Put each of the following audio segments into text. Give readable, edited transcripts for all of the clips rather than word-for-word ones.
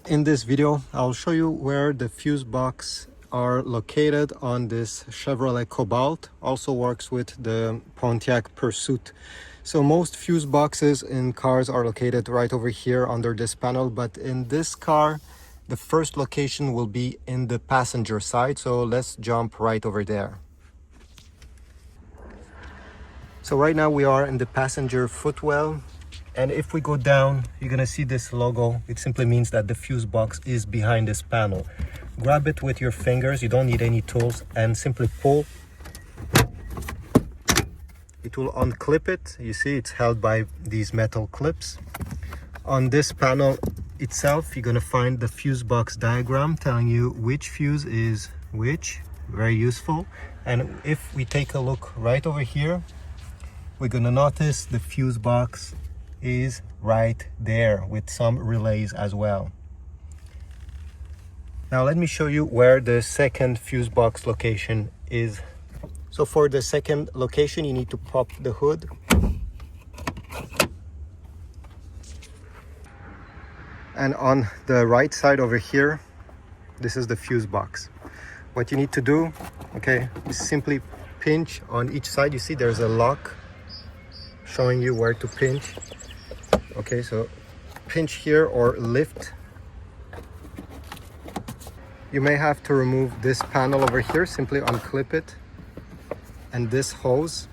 In this video, I'll show you where the fuse box are located on this Chevrolet Cobalt. Also works with the Pontiac Pursuit. So most fuse boxes in cars are located right over here under this panel, but in this car, the first location will be in the passenger side. So let's jump right over there. So right now we are in the passenger footwell. And if we go down, you're gonna see this logo. It simply means that the fuse box is behind this panel. Grab it with your fingers, you don't need any tools, and simply pull. It will unclip it. You see it's held by these metal clips. On this panel itself, you're gonna find the fuse box diagram telling you which fuse is which. Very useful. And if we take a look right over here, we're gonna notice the fuse box is right there with some relays as well. Now let me show you where the second fuse box location is. So for the second location, you need to pop the hood. And on the right side over here, this is the fuse box. What you need to do, okay, is simply pinch on each side. You see there's a lock showing you where to pinch. Okay, so pinch here or lift. You may have to remove this panel over here, simply unclip it. And this hose,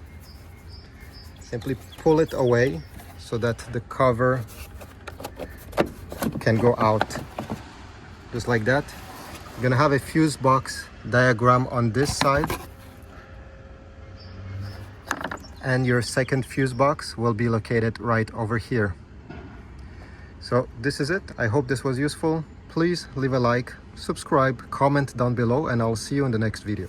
simply pull it away so that the cover can go out. Just like that. You're gonna have a fuse box diagram on this side. And your second fuse box will be located right over here. So this is it. I hope this was useful. Please leave a like, subscribe, comment down below, and I'll see you in the next video.